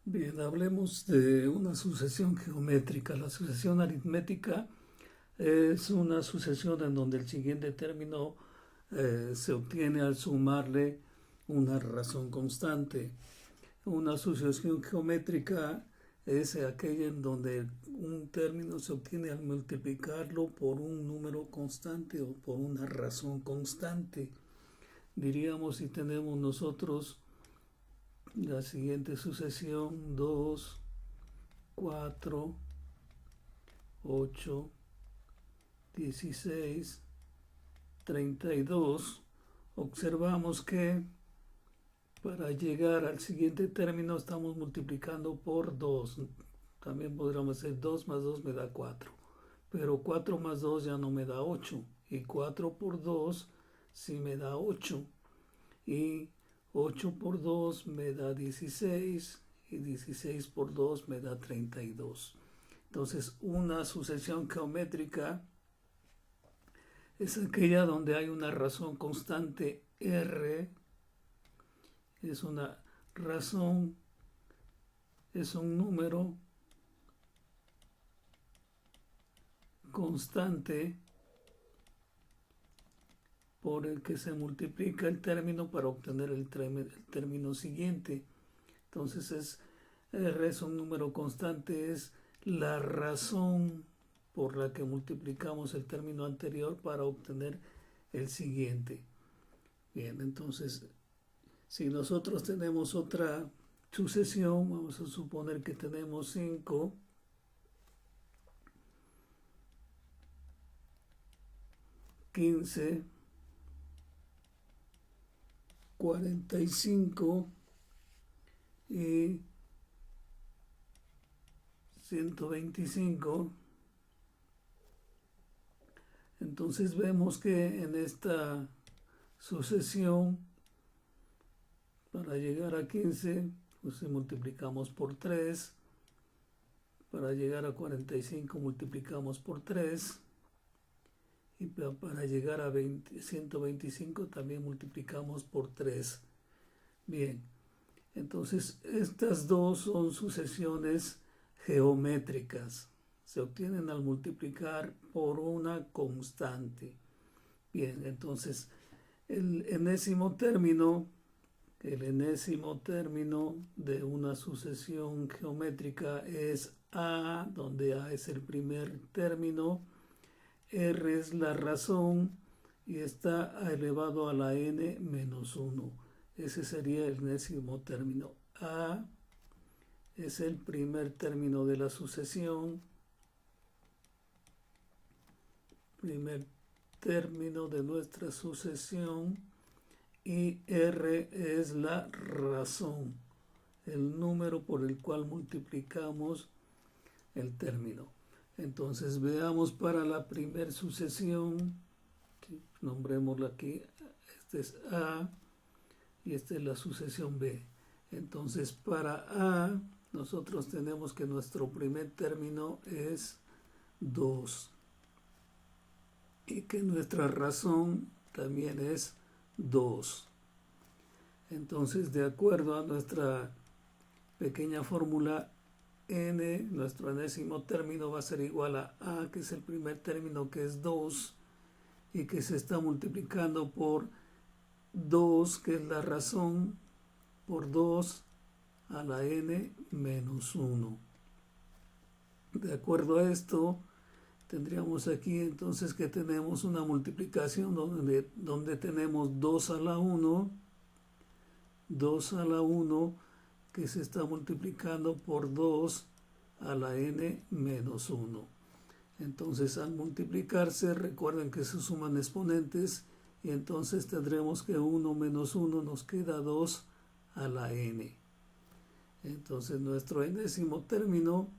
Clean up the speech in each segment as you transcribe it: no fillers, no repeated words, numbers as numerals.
Bien, hablemos de una sucesión geométrica. La sucesión aritmética es una sucesión en donde el siguiente término se obtiene al sumarle una razón constante. Una sucesión geométrica es aquella en donde un término se obtiene al multiplicarlo por un número constante o por una razón constante. Diríamos si tenemos nosotros la siguiente sucesión: 2, 4, 8, 16, 32. Observamos que para llegar al siguiente término estamos multiplicando por 2. También podríamos decir 2 más 2 me da 4. Pero 4 más 2 ya no me da 8. Y 4 por 2 sí me da 8. Y 8 por 2 me da 16. Y 16 por 2 me da 32. Entonces, una sucesión geométrica es aquella donde hay una razón constante R. Es una razón, es un número constante por el que se multiplica el término para obtener el término siguiente. Entonces R es un número constante, es la razón por la que multiplicamos el término anterior para obtener el siguiente. Bien, entonces si nosotros tenemos otra sucesión, vamos a suponer que tenemos 5, 15, 45 y 125. Entonces vemos que en esta sucesión, para llegar a 15, pues multiplicamos por 3. Para llegar a 45 multiplicamos por 3. Y para llegar a 125 también multiplicamos por 3. Bien, entonces estas dos son sucesiones geométricas. Se obtienen al multiplicar por una constante. Bien, entonces el enésimo término de una sucesión geométrica es A, donde A es el primer término, R es la razón y está elevado a la n menos 1. Ese sería el enésimo término. A es el primer término de la sucesión, primer término de nuestra sucesión, y R es la razón, el número por el cual multiplicamos el término. Entonces veamos para la primera sucesión, nombrémosla aquí, este es A y esta es la sucesión B. Entonces para A nosotros tenemos que nuestro primer término es 2 y que nuestra razón también es 2. Entonces, de acuerdo a nuestra pequeña fórmula, n, nuestro enésimo término va a ser igual a, que es el primer término, que es 2, y que se está multiplicando por 2, que es la razón, por 2 a la n menos 1. De acuerdo a esto, tendríamos aquí entonces que tenemos una multiplicación donde tenemos 2 a la 1, 2 a la 1, que se está multiplicando por 2 a la n menos 1. Entonces al multiplicarse, recuerden que se suman exponentes, y entonces tendremos que 1 menos 1 nos queda 2 a la n. Entonces nuestro enésimo término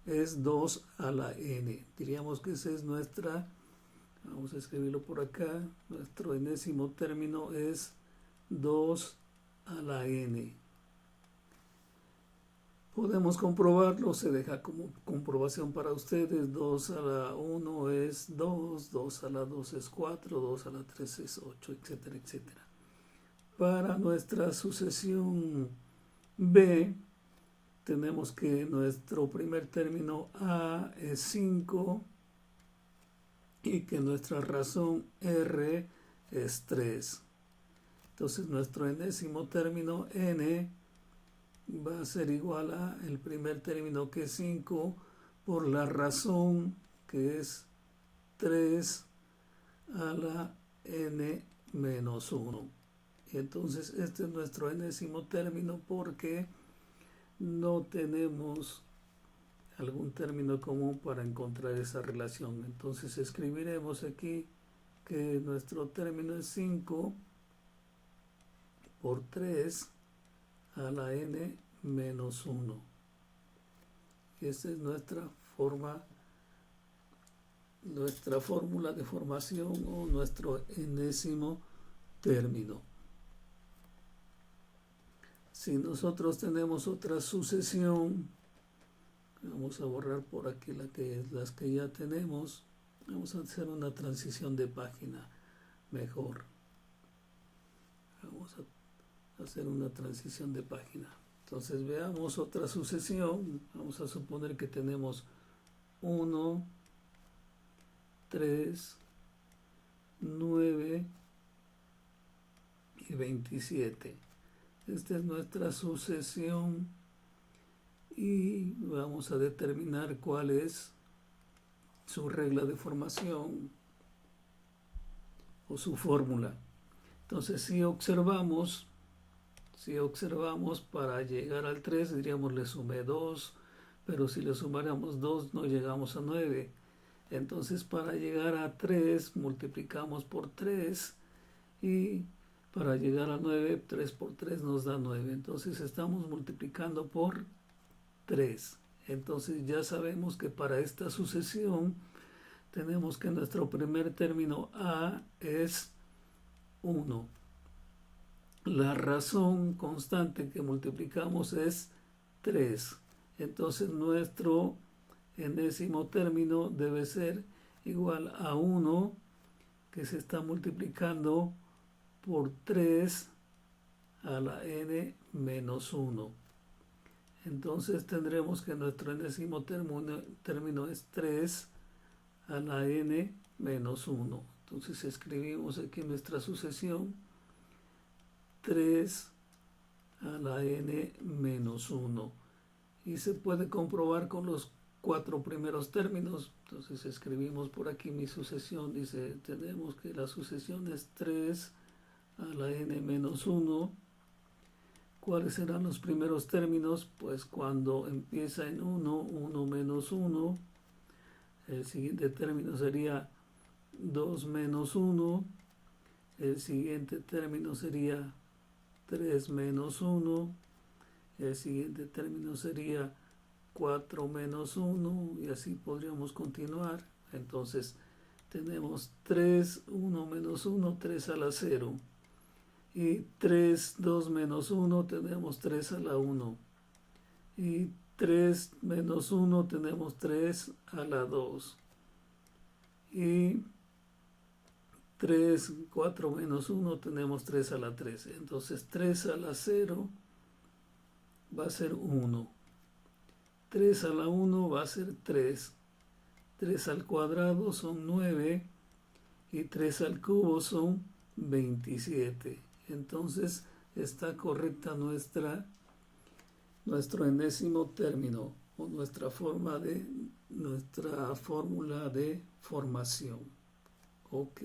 es 2 a la n. Diríamos que esa es nuestra, vamos a escribirlo por acá, nuestro enésimo término es 2 a la n. Podemos comprobarlo, se deja como comprobación para ustedes. 2 a la 1 es 2, 2 a la 2 es 4, 2 a la 3 es 8, etcétera, etcétera. Para nuestra sucesión B, tenemos que nuestro primer término A es 5 y que nuestra razón R es 3. Entonces nuestro enésimo término N va a ser igual a el primer término que es 5 por la razón que es 3 a la N menos 1. Y entonces este es nuestro enésimo término porque no tenemos algún término común para encontrar esa relación. Entonces escribiremos aquí que nuestro término es 5 por 3 a la N menos 1. Y esta es nuestra fórmula de formación o nuestro enésimo término. Si nosotros tenemos otra sucesión, vamos a borrar por aquí las que ya tenemos. Vamos a hacer una transición de página mejor. Vamos a hacer una transición de página. Entonces veamos otra sucesión. Vamos a suponer que tenemos 1, 3, 9 y 27. Esta es nuestra sucesión y vamos a determinar cuál es su regla de formación o su fórmula. Entonces si observamos para llegar al 3 diríamos le sumé 2, pero si le sumáramos 2 no llegamos a 9. Entonces para llegar a 3 multiplicamos por 3 y para llegar a 9, 3 por 3 nos da 9. Entonces estamos multiplicando por 3. Entonces ya sabemos que para esta sucesión tenemos que nuestro primer término A es 1. La razón constante que multiplicamos es 3. Entonces nuestro enésimo término debe ser igual a 1 que se está multiplicando por 3 a la N menos 1. Entonces tendremos que nuestro enésimo término es 3 a la N menos 1. Entonces escribimos aquí nuestra sucesión 3 a la N menos 1. Y se puede comprobar con los 4 primeros términos. Entonces escribimos por aquí mi sucesión. Dice, tenemos que la sucesión es 3 a la N menos 1. ¿Cuáles serán los primeros términos? Pues cuando empieza en 1, 1 menos 1. El siguiente término sería 2 menos 1. El siguiente término sería 3 menos 1. El siguiente término sería 4 menos 1. Y así podríamos continuar. Entonces tenemos 3, 1 menos 1, 3 a la 0. Y 3, 2 menos 1 tenemos 3 a la 1. Y 3 menos 1 tenemos 3 a la 2. Y 3, 4 menos 1 tenemos 3 a la 3. Entonces 3 a la 0 va a ser 1. 3 a la 1 va a ser 3. 3 al cuadrado son 9. Y 3 al cubo son 27. Entonces está correcta nuestro enésimo término o nuestra fórmula de formación. Ok.